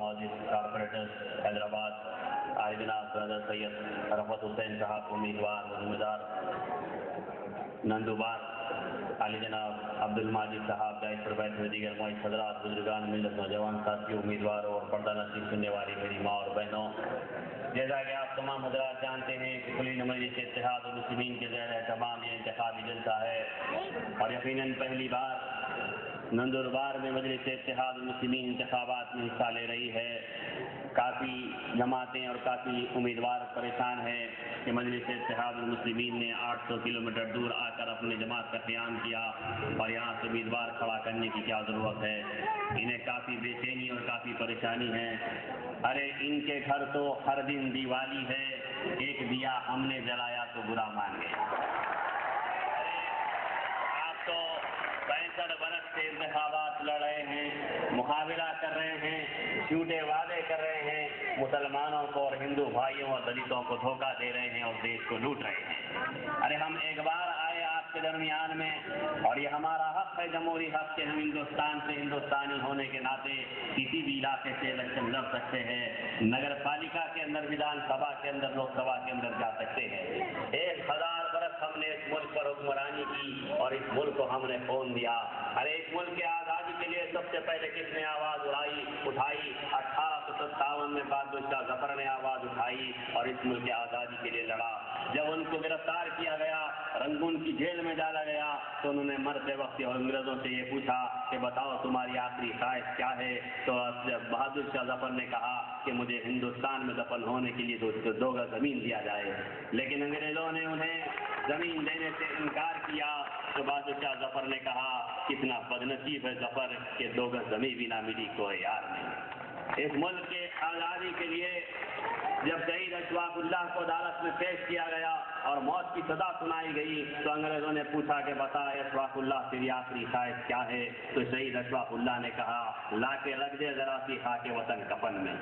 معزز کارپوریٹر حیدرآباد عالی جناب برادر سید رفعت حسین صاحب امیدوار نندوبار، عالی جناب عبد الماجد صاحب دائش پر بیٹھے دیگر معزز حضرات، بزرگان ملت، نوجوان ساتھیوں، امیدواروں اور پردہ نشین سننے والی میری ماں اور بہنوں، جیسا کہ آپ تمام حضرات جانتے ہیں کہ کلین مجلس اتحاد المسلمین کے زیر اہتمام یہ انتخابی جلسہ ہے اور یقیناً پہلی بار نندربار میں مجلس اتحاد المسلمین انتخابات میں حصہ لے رہی ہے۔ کافی جماعتیں اور کافی امیدوار پریشان ہیں کہ مجلس اتحاد المسلمین نے 800 کلومیٹر دور آ کر اپنی جماعت کا قیام کیا اور یہاں سے امیدوار کھڑا کرنے کی کیا ضرورت ہے۔ انہیں کافی بے چینی اور کافی پریشانی ہے۔ ارے ان کے گھر تو ہر دن دیوالی ہے، ایک دیا ہم نے جلایا تو برا مان گئے۔ آپ تو 65 برس سے انتخابات لڑ رہے ہیں، مقابلہ کر رہے ہیں، جھوٹے وعدے کر رہے ہیں، مسلمانوں کو اور ہندو بھائیوں اور دلتوں کو دھوکہ دے رہے ہیں اور دیش کو لوٹ رہے ہیں۔ ارے ہم ایک بار آئے آپ کے درمیان میں اور یہ ہمارا حق ہے، جمہوری حق کہ ہم ہندوستان سے ہندوستانی ہونے کے ناطے کسی بھی علاقے سے الیکشن لڑ سکتے ہیں، نگر پالیکا کے اندر، ویدھان سبھا کے اندر، لوک سبھا کے اندر جا سکتے ہیں۔ 1000 برس ہم نے اس ملک پر حکمرانی کی اور اس ملک کو ہم نے خون دیا۔ ارے اس ملک کی آزادی کے لیے سب سے پہلے کس نے آواز اٹھائی؟ 1857 میں بہادر شاہ ظفر نے آواز اٹھائی اور اس ملک کی آزادی کے لیے لڑا۔ جب ان کو گرفتار کیا گیا، رنگون کی جیل میں ڈالا گیا، تو انہوں نے مرتے وقت انگریزوں سے یہ پوچھا کہ بتاؤ تمہاری آخری خواہش کیا ہے؟ تو بہادر شاہ ظفر نے کہا کہ مجھے ہندوستان میں دفن ہونے کے لیے 2 گز زمین دیا جائے، لیکن انگریزوں نے انہیں زمین دینے سے انکار کیا۔ تو بہادر شاہ ظفر نے کہا کتنا بدنصیب ہے ظفر کہ 2 گز زمین بھی نہ ملی کوئی یار نہیں۔ اس ملک کے آزادی کے لیے جب شہید اشفاق اللہ کو عدالت میں پیش کیا گیا اور موت کی سزا سنائی گئی تو انگریزوں نے پوچھا کہ بتا اشفاق اللہ تیری آخری خواہش کیا ہے؟ تو شہید اشفاق اللہ نے کہا لا کے رکھ دے ذرا سی خاک وطن کفن میں۔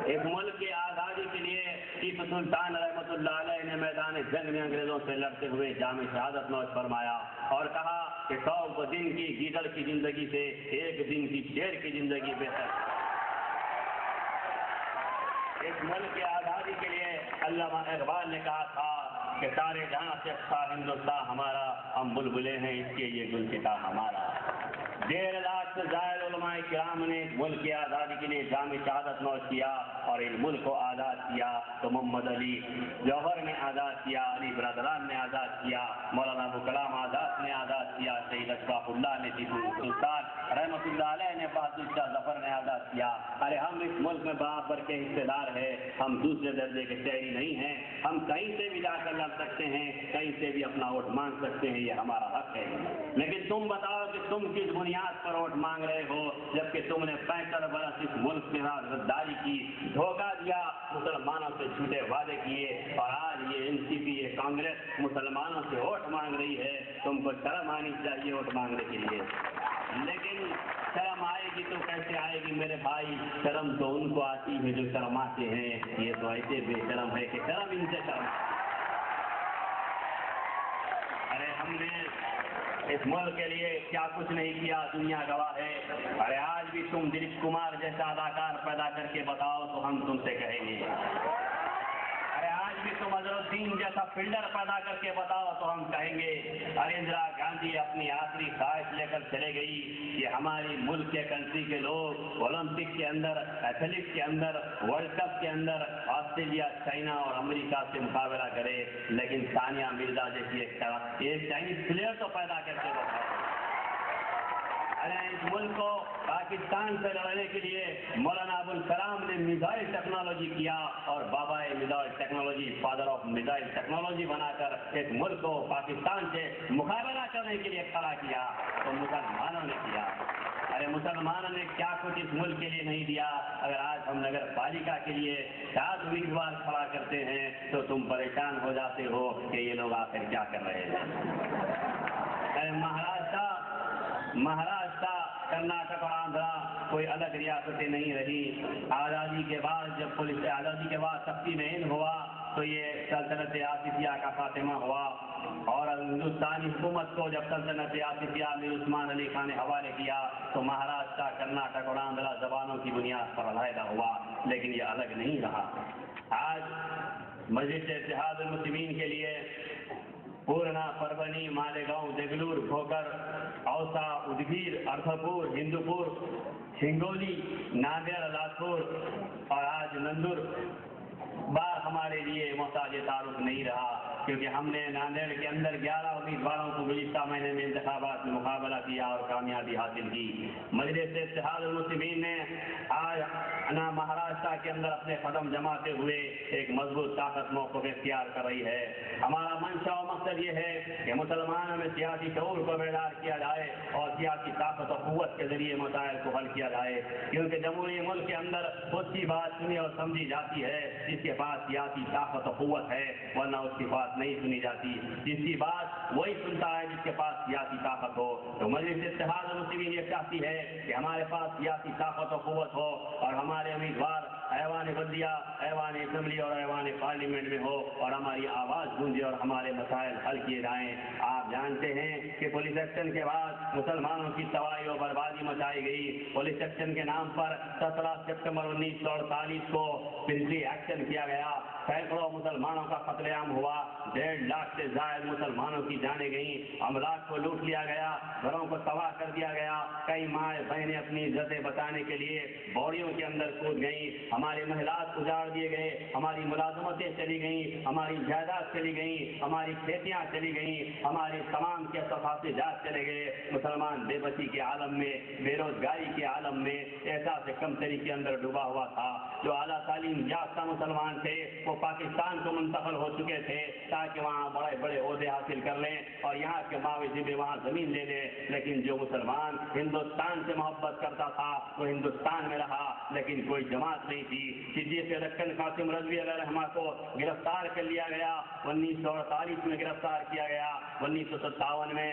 اس ملک کی آزادی کے لیے ٹیپو سلطان رحمۃ اللہ علیہ نے میدان جنگ میں انگریزوں سے لڑتے ہوئے جام شہادت نوش فرمایا اور کہا کہ 100 دن کی گیدڑ کی زندگی سے 1 دن کی شیر کی زندگی بہتر۔ اس ملک کی آزادی کے لیے علامہ اقبال نے کہا تھا کہ سارے جہاں سے اچھا ہندوستان ہمارا، ہم بلبلے ہیں اس کے یہ گلستاں ہمارا۔ 1.5 لاکھ سے زائد علماء کرام نے ملک کی آزادی کے لیے جام شہادت نوش کیا اور ان ملک کو آزاد کیا۔ تو محمد علی جوہر نے آزاد کیا، علی برادران نے آزاد کیا، مولانا ابو کلام آزاد نے آزاد کیا، شہید اشفاق اللہ نے، ٹیپو سلطان رحمۃ اللہ علیہ نے، بہادر شاہ ظفر نے آزاد کیا۔ ارے ہم اس ملک میں برابر کے حصے دار ہیں، ہم دوسرے درجے کے شہری نہیں ہیں۔ ہم کہیں سے بھی جا کر لڑ سکتے ہیں، کہیں سے بھی اپنا ووٹ مانگ سکتے ہیں، یہ ہمارا حق ہے۔ لیکن تم بتاؤ کہ تم کس بنیاد پر ووٹ مانگ رہے ہو جبکہ تم نے 65 برس اس ملک کے ساتھ غداری کی، دھوکہ دیا، مسلمانوں سے جھوٹے وعدے کیے اور آج یہ NCP، یہ کانگریس مسلمانوں سے ووٹ مانگ رہی ہے۔ تم کو شرم آنی چاہیے ووٹ مانگنے کے لیے، لیکن شرم آئے گی تو کیسے آئے گی میرے بھائی؟ شرم تو ان کو آتی ہے جو شرماتے ہیں، یہ تو ایسے بے شرم ہے کہ شرم ان سے شرم۔ ارے ہم نے اس ملک کے لیے کیا کچھ نہیں کیا، دنیا گواہ ہے۔ ارے آج بھی تم دلیپ کمار جیسا اداکار پیدا کر کے بتاؤ تو ہم تم سے کہیں گے۔ ارے آج بھی تم اظہر الدین جیسا فیلڈر پیدا کر کے بتاؤ تو ہم کہیں گے۔ ارے اندرا گاندھی اپنی آخری خواہش لے کر چلے گئی کہ ہماری ملک کے کنٹری کے لوگ اولمپک کے اندر، ایتھلیٹکس کے اندر، ورلڈ کپ کے اندر آسٹریلیا، چائنا اور امریکہ سے مقابلہ کرے، لیکن ثانیہ مرزا جیسی ایک چائنیز پلیئر تو پیدا کر کے بتاؤ۔ ارے اس ملک کو پاکستان سے لڑنے کے لیے مولانا ابو الکلام نے میزائل ٹیکنالوجی کیا اور بابا missile technology, father of missile technology بنا کر اس ملک کو پاکستان سے مقابلہ کرنے کے لیے کھڑا کیا تو مسلمانوں نے کیا۔ ارے مسلمانوں نے کیا کچھ اس ملک کے لیے نہیں دیا؟ اگر آج ہم نگر پالیکا کے لیے 7 امیدوار کھڑا کرتے ہیں تو تم پریشان ہو جاتے ہو کہ یہ لوگ آخر کیا کر رہے ہیں۔ ارے مہاراشٹر، کرناٹک اور آندھرا کوئی الگ ریاستیں نہیں رہی۔ آزادی کے بعد جب آزادی کے بعد تقسیم ہند ہوا تو یہ سلطنت آصفیہ کا خاتمہ ہوا، اور ہندوستانی حکومت کو جب سلطنت آصفیہ میں عثمان علی خان نے حوالے کیا تو مہاراشٹر، کرناٹک اور آندھرا زبانوں کی بنیاد پر علیحدہ ہوا، لیکن یہ الگ نہیں رہا۔ آج مجلس اتحاد المسلمین کے لیے پورنا، پربنی، مالیگاؤں، دگلور، بھوکر، اوسا، ادگیر، ارتھپور، ہندوپور، ہنگولی، نادر، لاتور اور آج نندور بار ہمارے لیے محتاج تعارف نہیں رہا، کیونکہ ہم نے ناندیڑ کے اندر 11 امیدواروں کو گزشتہ مہینے میں انتخابات میں مقابلہ کیا اور کامیابی حاصل کی۔ مجلس اتحاد المسلمین نے آج مہاراشٹر کے اندر اپنے قدم جماتے ہوئے ایک مضبوط طاقت موقف اختیار کر رہی ہے۔ ہمارا منشا و مقصد یہ ہے کہ مسلمانوں میں سیاسی شعور کو بیدار کیا جائے اور سیاسی طاقت و قوت کے ذریعے مسائل کو حل کیا جائے، کیونکہ جمہوری ملک کے اندر خود کی بات سنی اور سمجھی جاتی ہے جس کے پاس سیاسی طاقت و قوت ہے، ورنہ اس کی بات نہیں سنی جاتی۔ جس کی بات وہی سنتا ہے جس کے پاس سیاسی طاقت ہو۔ تو مجلس اتحاد المسلمین یہ چاہتی ہے کہ ہمارے پاس سیاسی طاقت و قوت ہو اور ہمارے امیدوار ایوان بلدیہ، ایوان اسمبلی اور ایوان پارلیمنٹ میں ہو اور ہماری آواز گونجے اور ہمارے مسائل حل کیے جائیں۔ آپ جانتے ہیں کہ پولیس ایکشن کے بعد مسلمانوں کی تباہی و بربادی مچائی گئی۔ پولیس ایکشن کے نام پر 17 سپتمبر 1948 کو پولیس ایکشن کیا گیا، سینکڑوں مسلمانوں کا قتل عام ہوا، 1.5 لاکھ سے زائد مسلمانوں کی جانیں گئیں، املاک کو لوٹ لیا گیا، گھروں کو تباہ کر دیا گیا، کئی مائیں بہنیں اپنی عزتیں بچانے کے لیے باڑیوں کے اندر کود گئیں، ہمارے محلات اجاڑ دیے گئے، ہماری ملازمتیں چلی گئیں، ہماری جائیداد چلی گئیں، ہماری کھیتیاں چلی گئیں، ہمارے تمام کے جات چلے گئے۔ مسلمان بے بسی کے عالم میں، بے روزگاری کے عالم میں، احساس کمتری کے اندر ڈوبا ہوا تھا۔ جو اعلیٰ تعلیم یافتہ مسلمان تھے وہ پاکستان کو منتقل ہو چکے تھے تاکہ وہاں بڑے بڑے عہدے حاصل کر لیں اور یہاں کے باوجود بھی وہاں زمین لے لیں، لیکن جو مسلمان ہندوستان سے محبت کرتا تھا وہ ہندوستان میں رہا، لیکن کوئی جماعت نہیں تھی۔ صدیق رکن قاسم رضوی علیہ رحمہ کو گرفتار کر لیا گیا، 1948 میں گرفتار کیا گیا، 1957 میں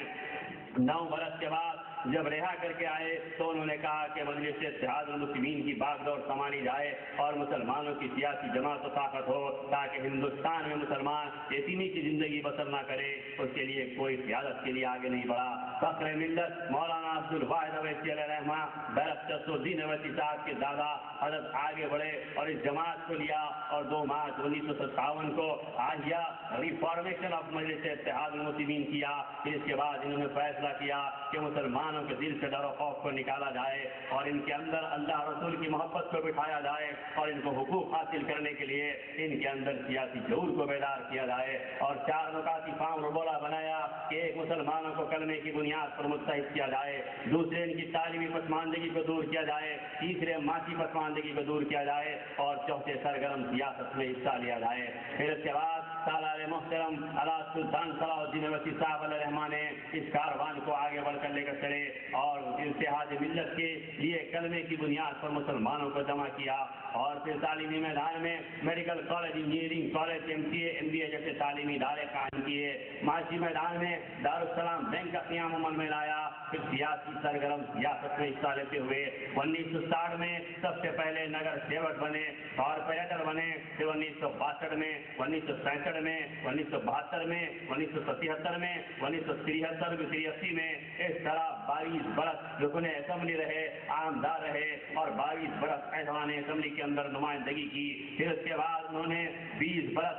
9 برس کے بعد جب رہا کر کے آئے تو انہوں نے کہا کہ مجلس اتحاد المسلمین کی باغ دور سنبھالی جائے اور مسلمانوں کی سیاسی جماعت و طاقت ہو تاکہ ہندوستان میں مسلمان یتیمی کی زندگی بسر نہ کرے۔ اس کے لیے کوئی قیادت کے لیے آگے نہیں بڑھا۔ فخر ملت مولانا عبد الواحد اویسی علیہ رحمہ، بیرسٹر شمسالدین اویسی صاحب کے دادا حضرت آگے بڑھے اور اس جماعت کو لیا اور 2 مارچ 1957 کو آہیا ریفارمیشن آف مجلس اتحاد المسلمین کیا۔ پھر اس کے بعد انہوں نے فیصلہ کیا کہ مسلمانوں کے دل سے ڈر و خوف کو نکالا جائے اور ان کے اندر اللہ رسول کی محبت کو بٹھایا جائے اور ان کو حقوق حاصل کرنے کے لیے ان کے اندر سیاسی شعور کو بیدار کیا جائے، اور 4 نکاتی فارمولا بنایا کہ ایک مسلمانوں کو کلمے کی بنیاد پر متحد کیا جائے، دوسرے ان کی تعلیمی پسماندگی کو دور کیا جائے، تیسرے معاشی پسماندگی کو دور کیا جائے اور چوتھے سرگرم سیاست میں حصہ لیا جائے۔ پھر اس کے بعد سالار محترم علامہ سلطان صلاح الدین اویسی صاحب علیہ رحمہ نے اس کاروان کو آگے بڑھ کر لے کر چلے اور اتحاد ملت کے لیے کلمے کی بنیاد پر مسلمانوں کو جمع کیا، اور پھر تعلیمی میدان میں medical college, engineering college, MCA MBA جیسے تعلیمی ادارے قائم کیے، معاشی میدان میں دارالسلام بینک کا قیام عمل میں لایا، پھر سیاسی سرگرم سیاست میں حصہ لیتے ہوئے 1960 میں سب سے پہلے نگر سیوک بنے، کارپوریٹر بنے، پھر 1962 میں، 1967 میں، 1972 میں، 1977 میں، 1973 میں، اس طرح 22 برس رکن اسمبلی رہے، عامدار رہے اور 22 برس ایوان اسمبلی کے اندر نمائندگی کی۔ پھر اس کے بعد انہوں نے 20 برس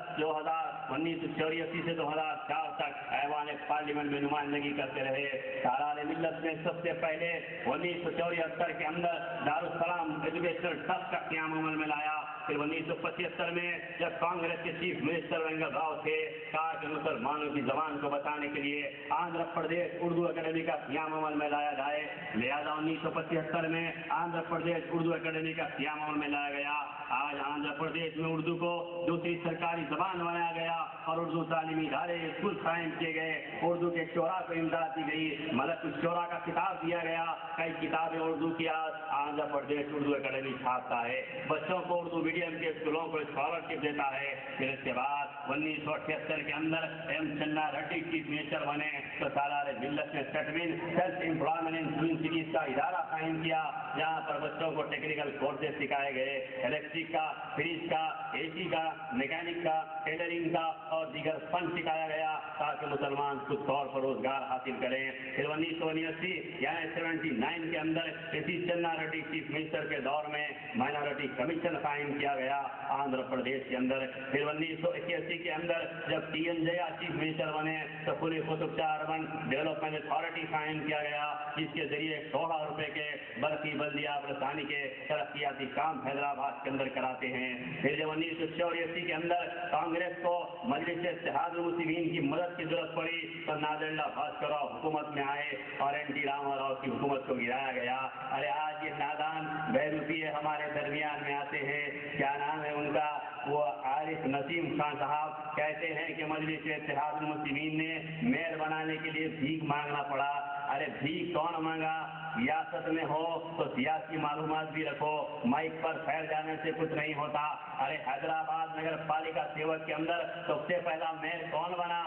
1984 سے 2004 تک ایوان پارلیمنٹ میں نمائندگی کرتے رہے۔ سالار ملت نے سب سے پہلے 1974 کے اندر دارالسلام ایجوکیشنل ٹرسٹ کا قیام عمل میں لایا، پھر 1975 میں جب کانگریس کے چیف منسٹر وینگل راؤ تھے کہا کہ مسلمانوں کی زبان کو بچانے کے لیے آندھرا پردیش اردو اکیڈمی کا قیام عمل میں لایا جائے، لہذا 1975 میں آندھرا پردیش اردو اکیڈمی کا قیام عمل میں لایا گیا۔ آج آندھرا پردیش میں اردو کو دوسری سرکاری زبان بنایا گیا اور اردو تعلیمی ادارے اسکول قائم کیے گئے، اردو کے شعراء کو امداد دی گئی، ملک الشعراء کا خطاب دیا گیا، کئی کتابیں اردو کی آج آندھرا پردیش اردو اکیڈمی چھاپتا ہے، بچوں کو اردو मीडियम के स्कूलों को स्कॉलरशिप देता है। फिर इसके बाद 1978 के अंदर एम चन्ना रेड्डी चीफ मिनिस्टर बने तो सालार मिल्लत ने Setwin self employment in twin cities का इदारा कायम किया, जहाँ पर बच्चों को टेक्निकल कोर्सेज सिखाए गए, इलेक्ट्रिक का, फ्रिज का, एसी का, मैकेनिक का, टेलरिंग का और दीगर फन सिखाया गया ताकि मुसलमान खुद तौर पर रोजगार हासिल करें। फिर 1979 यानी 79 के अंदर इसी चन्ना रेड्डी चीफ मिनिस्टर के दौर में माइनॉरिटी कमीशन कायम किया गया आंध्र प्रदेश के अंदर। फिर 1981 के अंदर जब टी.एन. जया चीफ मिनिस्टर बने तो police Qutub Shah urban development authority कायम किया गया, जिसके जरिए करोड़ों रुपए के बल्कि बल्दिया रसानी के तरक्याती काम हैदराबाद के अंदर कराते हैं। फिर जब 1984 के अंदर कांग्रेस को मजलिस इत्तेहादुल मुस्लिमीन की मदद की जरूरत पड़ी तो नादल्ला भास्कर राव हुकूमत में आए और एन.टी. रामाराव की हुकूमत को गिराया गया। अरे आज ये नादान बहरूपीय हमारे दरमियान में आते हैं, क्या नाम है उनका, वो आरिफ नसीम खान साहब कहते हैं कि मजलिस इत्तेहादुल मुस्लिमीन ने मेयर बनाने के लिए भीख मांगना पड़ा। अरे भीख कौन मांगा, रियासत में हो तो सियासी मालूमात भी रखो, माइक पर फैल जाने से कुछ नहीं होता। अरे हैदराबाद नगर पालिका सेवक के अंदर सबसे पहला मेयर कौन बना,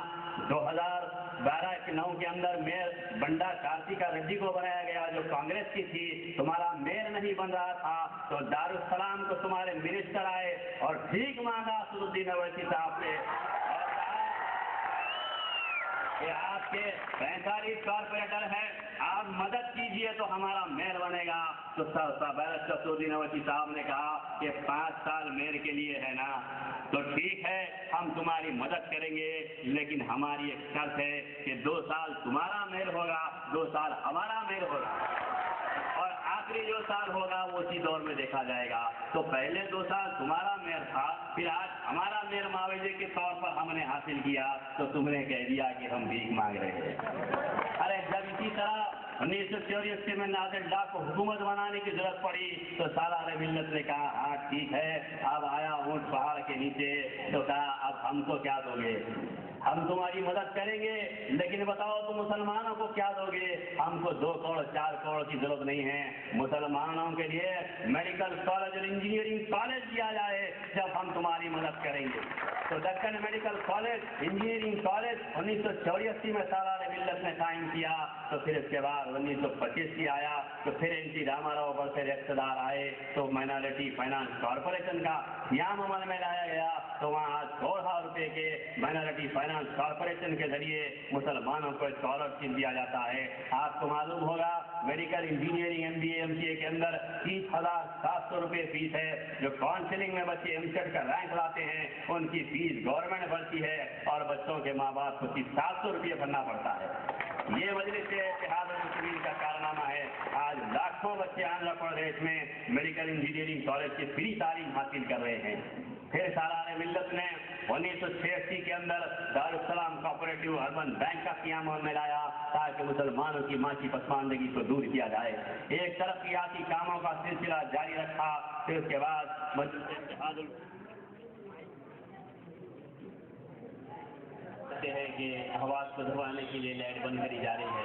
2012-9 के अंदर मेयर बंडा कार्तिका रेड्डी को बनाया गया जो कांग्रेस की थी। तुम्हारा मेयर नहीं बन रहा था तो दारुसलाम को तुम्हारे मिनिस्टर आए और भीख मांगा असदुद्दीन अवैसी साहब से और कहा कि आपके 45 कॉर्पोरेटर हैं, आप मदद कीजिए तो हमारा मेयर बनेगा। तो असदुद्दीन अवैसी साहब ने कहा कि 5 साल मेयर के लिए है ना, तो ठीक है हम तुम्हारी मदद करेंगे, लेकिन हमारी एक शर्त है कि 2 साल तुम्हारा मेयर होगा, 2 साल हमारा मेयर होगा और आखिरी जो साल होगा वो उसी दौर में देखा जाएगा। तो पहले 2 साल तुम्हारा मेयर था, फिर आज हमारा मेयर मुआवजे के तौर पर हमने हासिल किया तो तुमने कह दिया कि हम भीख मांग रहे हैं। अरे जब इसी तरह 1984 में नादिर-शाह को हुकूमत बनाने की जरूरत पड़ी तो सालार मिल्लत ने कहा हाँ ठीक है, अब आया ऊंट पहाड़ के नीचे, तो कहा अब हमको क्या दोगे, हम तुम्हारी मदद करेंगे लेकिन बताओ तुम मुसलमानों को क्या दोगे। हमको 2 करोड़ 4 करोड़ की जरूरत नहीं है, मुसलमानों के लिए मेडिकल कॉलेज और इंजीनियरिंग कॉलेज दिया जाए जब हम तुम्हारी मदद करेंगे। तो Deccan medical college engineering college 1984 में सालार मिल्लत ने कायम किया। तो फिर इसके बाद 1925 आया तो फिर एन.टी. रामाराव बढ़ते इक़्तिदार आए तो माइनॉरिटी फाइनेंस कॉरपोरेशन का क़याम अमल में लाया गया। तो वहाँ आज करोड़ों रुपए के माइनॉरिटी फाइनेंस कॉरपोरेशन के जरिए मुसलमानों को स्कॉलरशिप दिया जाता है। आपको मालूम होगा मेडिकल इंजीनियरिंग MBA MCA के अंदर 30,700 रुपये फीस है। जो काउंसिलिंग में बच्चे एमसेट का रैंक लाते हैं उनकी फीस गवर्नमेंट भरती है और बच्चों के माँ बाप को 700 रुपये भरना पड़ता है। ये मजलिस इत्तेहादुल मुस्लिमीन का कारनामा है। आज लाखों बच्चे आंध्र प्रदेश में मेडिकल इंजीनियरिंग कॉलेज की फ्री तालीम हासिल कर रहे हैं। फिर सालार मिल्लत ने 1986 के अंदर दारुसलाम कोऑपरेटिव अर्बन बैंक का क़याम में लाया ताकि मुसलमानों की माशी पसमानदगी को दूर किया जाए। एक तरक्याती कामों का सिलसिला जारी रखा। फिर उसके बाद मजलिस इत्तेहादुल है कि आवाज को दबाने के लिए लाइट बंद करी जा रही है।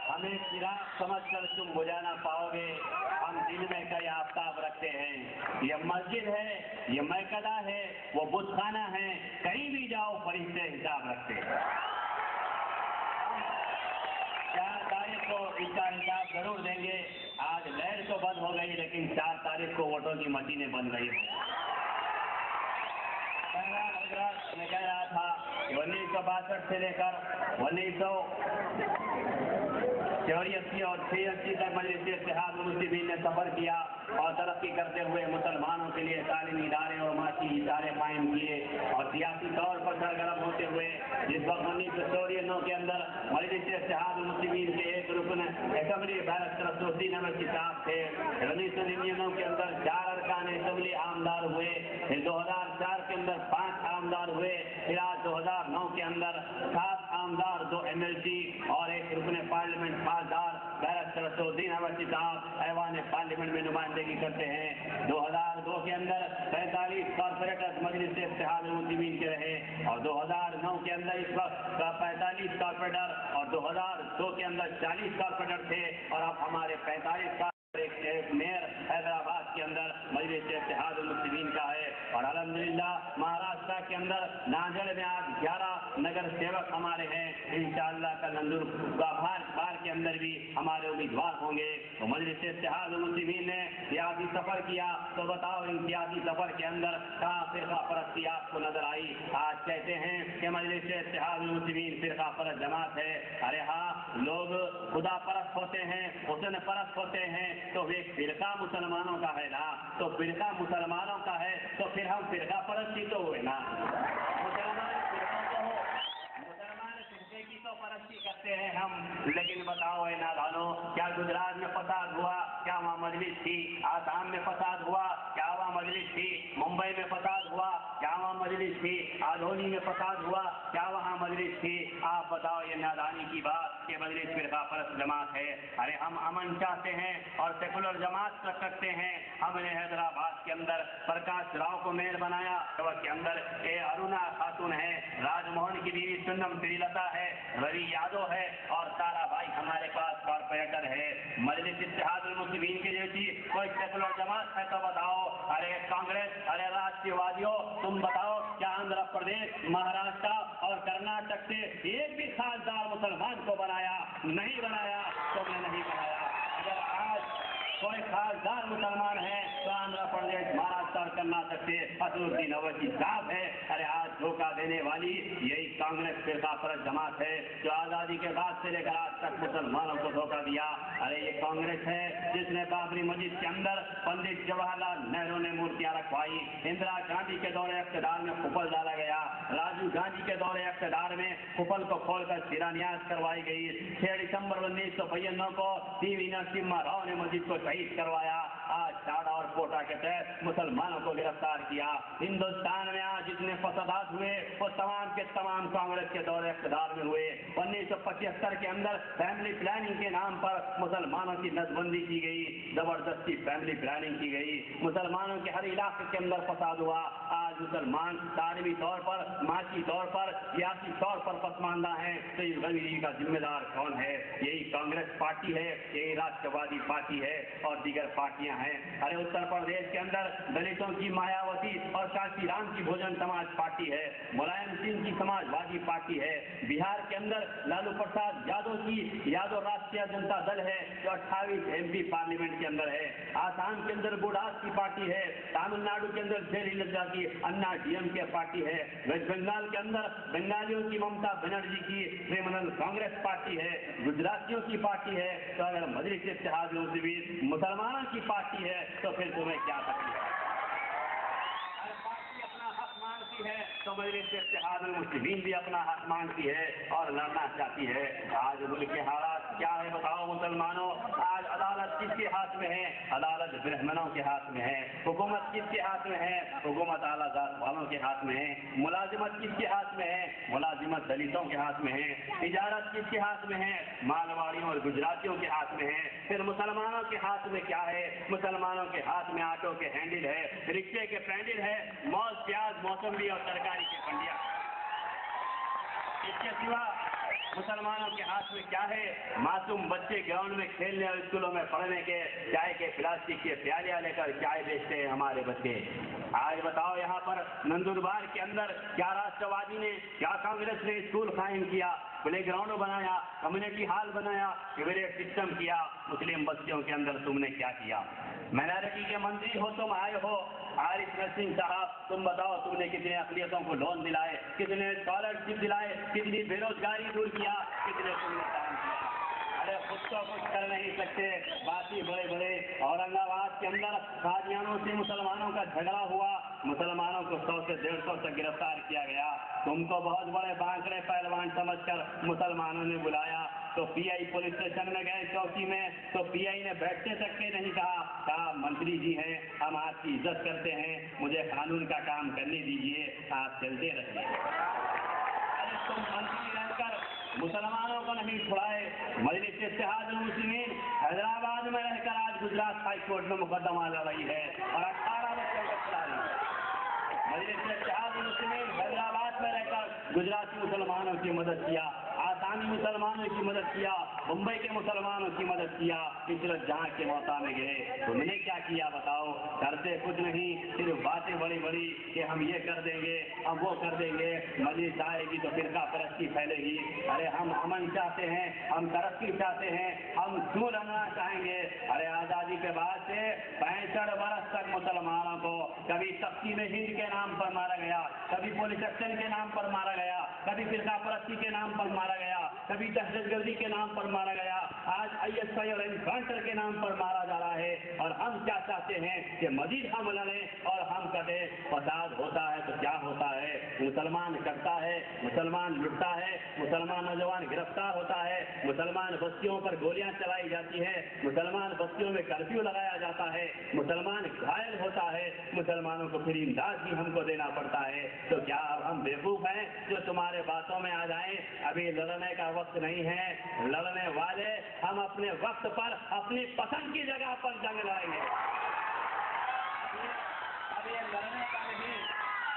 हमें चिराग समझकर तुम बुझा ना पाओगे, हम दिल में कई आफ्ताब रखते हैं। ये मस्जिद है, ये मैकदा है, वो बुतखाना है, कहीं भी जाओ फरिश्ते हिसाब रखते हैं। 4 तारीख को इसका हिसाब जरूर देंगे। आज लाइट तो बंद हो गई लेकिन 4 तारीख को वोटों की मशीनें बंद गई। मैं कह रहा था 1962 से लेकर 1984 और 86 तक मजलिस इत्तेहादुल मुस्लिमीन ने सफर किया और तरक्की करते हुए मुसलमानों के लिए तालीमी इदारे और माशी इदारे कायम किए और सियासी तौर पर सरगर्म होते हुए जिस वक्त 1994 के अंदर मजलिस इत्तेहादुल मुस्लिमीन के एक रुकन असेंबली बैरिस्टर असदुद्दीन अवैसी साहब थे। 1999 के अंदर 4 अरकान असेंबली आमदार हुए। फिर 2004 के अंदर 5 आमदार हुए। फिर आज 2009 के अंदर 7 आमदार, 2 MLC और एक रुकन पार्लियामेंट खासदार बैरिस्टर असदुद्दीन अवैसी साहब ऐवान पार्लियामेंट में नुमाइंदगी करते हैं। 2002 के अंदर 45 कॉर्पोरेटर मजलिस इत्तेहादुल मुस्लिमीन के रहे और 2009 के अंदर इस वक्त 45 कॉर्पोरेटर और 2002 के अंदर 40 कॉर्पोरेटर थे और अब हमारे 45 एक मेयर हैदराबाद के अंदर मजलिस इत्तेहाद मुस्लिमीन का है। और अल्हम्दुलिल्लाह महाराष्ट्र के अंदर नांदेड़ में आज 11 नगर सेवक हमारे हैं। इंशाअल्लाह कल बार के अंदर भी हमारे उम्मीदवार होंगे। तो मजलिस इत्तेहाद मुस्लिमीन ने सियासी सफर किया, तो बताओ इन सियासी सफर के अंदर कहाँ फिरका परस्ती आपको नजर आई? आज कहते हैं कि मजलिस इत्तेहाद मुस्लिमीन फिरका परस्त जमात है। अरे हाँ, लोग खुदा परस्त होते हैं, हुस्न परस्त होते हैं, तो एक फिरका मुसलमानों का है ना, तो फिरका मुसलमानों का है, तो फिर हम फिरका परस्ती तो हुए ना। मुसलमान फिरके की तो परस्ती करते हैं हम, लेकिन बताओ ए नादानो, क्या गुजरात में फसाद हुआ? क्या वहाँ मजलिस थी? आसाम में फसाद हुआ? क्या वहाँ मजलिस थी? मुंबई में फसाद हुआ? क्या वहाँ मजलिस थी? आधोनी में फसाद हुआ? क्या वहाँ मजलिस थी? आप बताओ, ये नादानी की बात कि मजलिस फिरका परस्त जमात है। अरे हम अमन चाहते हैं और सेकुलर जमात कर सकते हैं। हमने हैदराबाद के अंदर प्रकाश राव को मेयर बनाया, के अंदर ए अरुणा खातून है, राजमोहन की बीवी सुन्नम श्रीलता है, रवि यादव है और तारा भाई हमारे पास कॉर्पोरेटर है। मजलिस इत्तेहाद मुस्लिमीन की जैसी कोई सेकुलर जमात है तो बताओ। अरे कांग्रेस, अरे राष्ट्रवादियों, तुम बताओ, क्या आंध्र प्रदेश, महाराष्ट्र और कर्नाटक से एक भी खासदार मुसलमान को बनाया? नहीं बनाया, तुमने नहीं बनाया। अगर आज कोई खासदार मुसलमान है तो आंध्र प्रदेश, महाराष्ट्र और कर्नाटक से असदुद्दीन अवैसी साहब है। अरे आज धोखा देने वाली यही कांग्रेस फिरका परस्त जमात है जो आजादी के बाद से लेकर आज तक मुसलमानों को धोखा दिया। अरे ये कांग्रेस है जिसने बाबरी मस्जिद के अंदर पंडित जवाहरलाल नेहरू ने मूर्तियां रखवाई, इंदिरा गांधी के दौरे इख्तियार में कुपल डाला गया, राजीव गांधी के दौरे इख्तियार में कुपल को खोलकर शिलान्यास करवाई गई। 6 दिसंबर 1992 को टीवी नरसिम्हा राव ने मस्जिद को शहीद करवाया। आज टाडा और कोटा के तहत मुसलमानों को गिरफ्तार किया। हिंदुस्तान में आज जितने फसादात हुए वो तमाम के तमाम कांग्रेस के दौरे इख्तियार में हुए। 1975 के अंदर फैमिली प्लानिंग के नाम पर मुसलमानों की नसबंदी की गई, जबरदस्ती फैमिली प्लानिंग की गई, मुसलमानों के हर इलाके के अंदर फसाद हुआ। आज मुसलमान तालीमी तौर पर, माशी तौर पर, सियासी तौर पर पसमानदा है, तो इस गंदगी का जिम्मेदार कौन है? यही कांग्रेस पार्टी है, यही राष्ट्रवादी पार्टी है और दीगर पार्टियां हैं। अरे उत्तर प्रदेश के अंदर दलितों की मायावती और कांशीराम की बहुजन समाज पार्टी है, मुलायम सिंह की समाजवादी पार्टी है। बिहार के अंदर लालू प्रसाद यादव की यादव राष्ट्रीय जनता दल है जो 28 MP पार्लियामेंट के अंदर है। आसाम के अंदर बुडास की पार्टी है, तमिलनाडु के अंदर जयललिता की अन्ना DMK पार्टी है, वेस्ट बंगाल के अंदर बंगालियों की ममता बनर्जी की तृणमूल कांग्रेस पार्टी है, गुजरातियों की पार्टी है। तो अगर मजलिस इत्तेहाद मुस्लिमीन मुसलमानों की पार्टी है तो फिर तुम्हें क्या तकलीफ है? हर पार्टी अपना हक मांगती है तो मजलिस इत्तेहाद मुस्लिमीन भी अपना हक मांगती है और लड़ना चाहती है। आज मुल्क के हालात क्या है बताओ मुसलमानों? आज अदालत किसके हाथ में है? अदालत ब्राह्मणों के हाथ में है। हुकूमत किसके हाथ में है? हुकूमत आला जात वालों के हाथ में है। मुलाजिमत किसके हाथ में है? मुलाजिमत दलितों के हाथ में है। तिजारत किसके हाथ में है? मारवाड़ियों और गुजरातियों के हाथ में है। फिर मुसलमानों के हाथ में क्या है? मुसलमानों के हाथ में ऑटो के हैंडल है, रिक्शे के पैंडल है, मौज प्याज मौसम्बी और तरकारी के पंडिया। इसके सिवा मुसलमानों के हाथ में क्या है? मासूम बच्चे ग्राउंड में खेलने और स्कूलों में पढ़ने के चाय के प्लास्टिक के प्यालियां लेकर चाय बेचते हैं हमारे बच्चे। आज बताओ यहाँ पर नंदुरबार के अंदर क्या राष्ट्रवादी ने, क्या कांग्रेस ने स्कूल कायम किया, प्ले ग्राउंड बनाया, कम्युनिटी हॉल बनाया, सीवरेज सिस्टम किया, मुस्लिम बस्तियों के अंदर तुमने क्या किया? माइनॉरिटी के मंत्री हो तुम, आए हो आरिफ नसीम साहब, तुम बताओ तुमने कितने अक़लियतों को लोन दिलाए, कितने स्कॉलरशिप दिलाए, कितनी बेरोजगारी दूर किया, कितने तुमने काम किया? अरे खुद तो कुछ कर नहीं सकते, बाकी बड़े बड़े। औरंगाबाद के अंदर कादियानों से मुसलमानों का झगड़ा हुआ, मुसलमानों को 100 से 150 तक गिरफ्तार किया गया। तुमको बहुत बड़े बांकड़े पहलवान समझकर मुसलमानों ने बुलाया तो PI पुलिस स्टेशन में गए चौकी में, तो PI ने बैठते तक के नहीं कहा मंत्री जी हैं, हम आपकी इज्जत करते हैं, मुझे कानून का काम करने दीजिए, आप चलते रहिए। अरे तुम मंत्री रहकर मुसलमानों को नहीं छुड़ाए। मजलिस इत्तेहाद मुस्लिमीन हैदराबाद में रहकर आज गुजरात हाई कोर्ट में मुकदमा लड़ रही है और 18 बच्चों को छुड़ा रही है। मजलिस इत्तेहाद मुस्लिमीन हैदराबाद में रहकर गुजराती मुसलमानों की मदद किया। आज आसामी मुसलमानों की मदद किया, मुंबई के मुसलमानों की मदद किया, इशरत जहां के मौका में गए। तुमने क्या किया बताओ? करते कुछ नहीं, सिर्फ बातें बड़ी बड़ी कि हम ये कर देंगे, हम वो कर देंगे, मजीद आएगी तो फिरका परस्ती फैलेगी। अरे हम अमन चाहते हैं, हम तरक्की चाहते हैं, हम क्यों लड़ना चाहेंगे? अरे आज़ादी के बाद से 65 बरस तक मुसलमानों को कभी तख्ती में हिंद के नाम पर मारा गया, कभी पुलिस एक्शन के नाम पर मारा गया, कभी फिरका परस्ती के नाम पर मारा गया, कभी दहशतगर्दी के नाम पर मारा गया, आज ISI और एनकाउंटर के नाम पर मारा जा रहा है। और हम क्या चाहते हैं कि मजीद हम लड़ें और हम करें। फसाद होता है तो क्या होता है? मुसलमान करता है, मुसलमान लुटता है, मुसलमान नौजवान गिरफ्तार होता है, मुसलमान बस्तियों पर गोलियां चलाई जाती है, मुसलमान बस्तियों में कर्फ्यू लगाया जाता है, मुसलमान घायल होता है, मुसलमानों को फिर इमदाद भी हमको देना पड़ता है। तो क्या अब हम बेवकूफ हैं जो तुम्हारे बातों में आ जाएं? अभी लड़ने का वक्त नहीं है। लड़ने वाले हम अपने वक्त पर अपनी पसंद की जगह पर जंग लड़ेंगे। अब ये लड़ने का नहीं,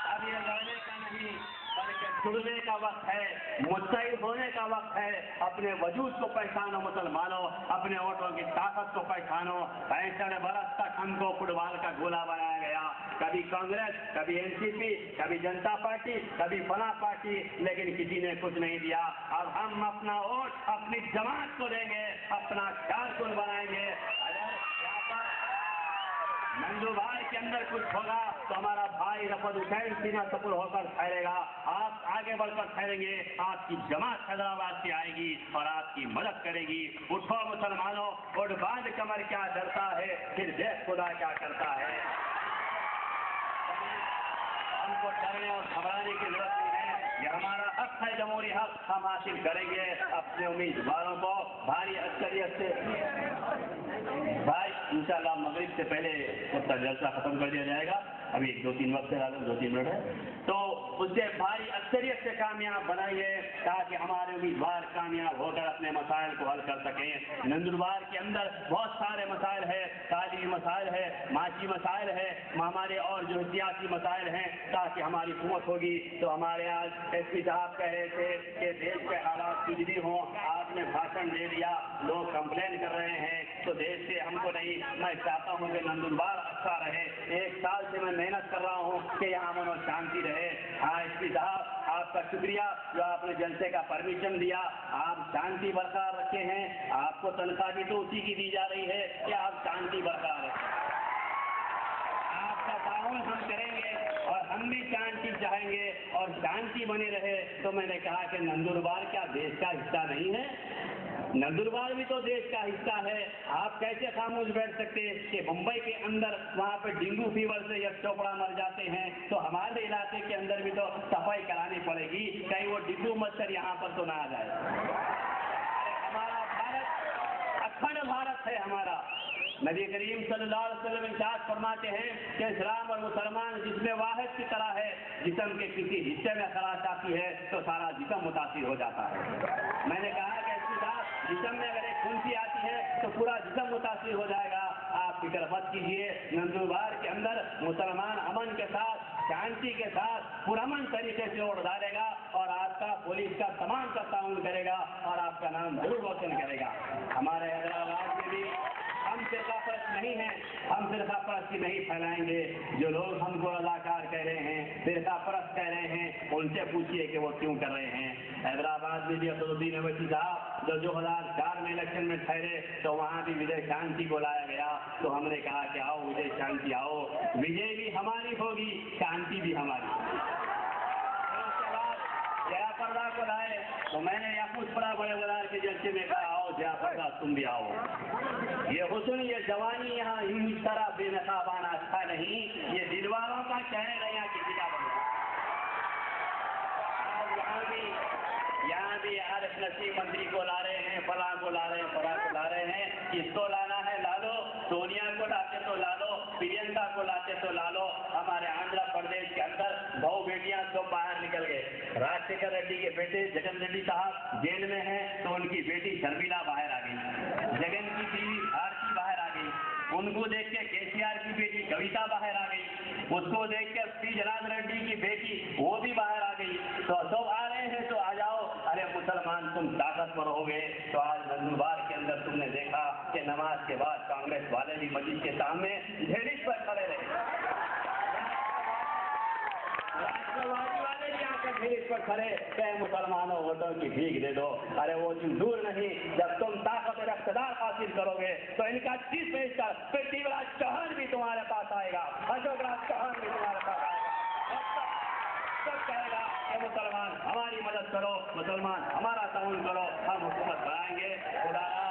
अब ये लड़ने का नहीं, बल्कि जुड़ने का वक्त है, मुस्तैद होने का वक्त है। अपने वजूद को पहचानो मुसलमानों, अपने वोटों की ताकत को पहचानो। 65 बरस तक हमको फुटबॉल का गोला बनाया गया, कभी कांग्रेस, कभी एनसीपी, कभी जनता पार्टी, कभी फला पार्टी, लेकिन किसी ने कुछ नहीं दिया। अब हम अपना वोट अपनी जमात को देंगे, अपना कारकुन बनाएंगे। अगर यहाँ पर नंदुरबार के अंदर कुछ होगा तो हमारा भाई रफत हुसैन सीना सपुर होकर ठहरेगा। आप आगे बढ़कर ठहरेंगे, आपकी जमात हैदराबाद से आएगी और आपकी मदद करेगी। उठो मुसलमानों, उठ बांध कमर, क्या डरता है, फिर देख खुदा क्या करता है। हमको डरने और घबराने की जरूरत नहीं है, ये हमारा हक है, जमहूरी हक हम हासिल करेंगे। अपने उम्मीदवारों को भारी अक्सरियत से भाई इंशाल्लाह मगरिब से पहले उसका जलसा खत्म कर दिया जाएगा। अभी 2-3 वक्त है, 2-3 मिनट है, तो उससे भारी अक्सरियत से कामयाब बनाइए ताकि हमारे उम्मीदवार कामयाब होकर अपने मसाइल को हल कर सकें। नंदुरबार के अंदर बहुत सारे मसाइल है, तालीमी मसाइल है, माशी मसाइल है, हमारे और जो सियासी मसाइल हैं। ताकि हमारी हुकूमत होगी तो हमारे आज SP साहब कह रहे थे कि देश के हालात कुछ भी हों, आपने भाषण दे दिया, लोग कंप्लेन कर रहे हैं, तो देश से हमको नहीं। मैं चाहता हूँ कि नंदुरबार अच्छा रहे। 1 साल से मैं मेहनत कर रहा हूँ कि यहाँ अमन और शांति रहे। हाँ SP साहब, आपका शुक्रिया जो आपने जलसे का परमिशन दिया, आप शांति बरकरार रखे हैं। आपको तनख्वाह भी तो उसी की दी जा रही है कि आप शांति बरकरार रखें। आपका ताउन हम करेंगे और हम भी शांति चाहेंगे और शांति बनी रहे। तो मैंने कहा कि नंदुरबार क्या देश का हिस्सा नहीं है? नंदुरबार भी तो देश का हिस्सा है। आप कैसे खामोश बैठ सकते कि मुंबई के अंदर वहाँ पे डेंगू फीवर से यश चोपड़ा मर जाते हैं, तो हमारे इलाके के अंदर भी तो सफाई करानी पड़ेगी, कहीं वो डेंगू मच्छर यहाँ पर तो ना आ जाए। हमारा भारत अखंड भारत है हमारा। नबी करीम सल्लल्लाहु अलैहि वसल्लम इरशाद फरमाते हैं कि इस्लाम और मुसलमान जिसमें वाहिद की तरह है, जिस्म के किसी हिस्से में खराश आती है तो सारा जिस्म मुतासिर हो जाता है। मैंने कहा कि जिस्म में अगर एक फुंसी आती है तो पूरा जिस्म मुतासिर हो जाएगा। आप फिक्र मत कीजिए, नंदुरबार के अंदर मुसलमान अमन के साथ, शांति के साथ पुरअमन तरीके से वोट डालेगा और आपका पुलिस का तमाम का ताउन करेगा और आपका नाम जरूर रोशन करेगा। हमारे हैदराबाद में भी हम फिरकापरस्त नहीं हैं, हम फिरकापरस्ती नहीं फैलाएंगे। जो लोग हमको रज़ाकार कह रहे हैं, फिरकापरस्त कह रहे हैं, उनसे पूछिए कि वो क्यों कर रहे हैं। हैदराबाद में भी असदुद्दीन अवैसी साहब जो 2004 में इलेक्शन में ठहरे तो वहाँ भी विजय शांति को लाया गया। तो हमने कहा कि आओ विजय शांति आओ, विजय भी हमारी होगी, शांति भी हमारी। जयाप्रदा को लाए तो मैंने याकूतपुरा बड़े बाजार के जलसे में कहा, आओ जयाप्रदा तुम भी आओ। ये हुस्न, ये जवानी यहाँ इस तरह बेनकाब आना अच्छा नहीं, ये दिल वालों का कहने नहीं, यहाँ किसी का बना। यहाँ भी आरिफ नसीम मंत्री को ला रहे हैं, फलां को ला रहे हैं, फलां को ला रहे हैं। किसको लाना है ला लो, सोनिया को लाते तो ला लो, प्रियंका को लाते तो ला लो। हमारे आंध्र प्रदेश के अंदर 2 बेटियां तो बाहर निकल गए। राजशेखर रेड्डी के बेटे जगन रेड्डी साहब जेल में हैं तो उनकी बेटी शर्मिला बाहर आ गई, जगन की बीवी भारती बाहर आ गई, उनको देख के KCR की बेटी कविता बाहर आ गई, उसको देख के P. जनार्दन रेड्डी की बेटी वो भी बाहर आ गई। तो सब आ रहे हैं तो आ जाओ। अरे مسلمان تم طاقتور ہو گے تو آج نندوار کے اندر تم نے دیکھا کہ نماز کے بعد کانگریس والے بھی مسجد کے سامنے ڈھیرش پر کھڑے رہے، راشٹروادی والے بھی آ کر ڈھیرش پر کھڑے کہ مسلمانوں ووٹوں کی بھیک دے دو۔ ارے وہ دور نہیں، جب تم طاقت اور اقتدار حاصل کرو گے تو ان کا چیز پیش کر پھر دیوراج چوہان بھی تمہارے پاس آئے گا، اشوک راج چوہان بھی تمہارے پاس آئے گا، سب کہے گا کہ مسلمان ہماری مدد کرو، مسلمان ہمارا تعاون کرو، ہم حکومت بنائیں گے۔ خدا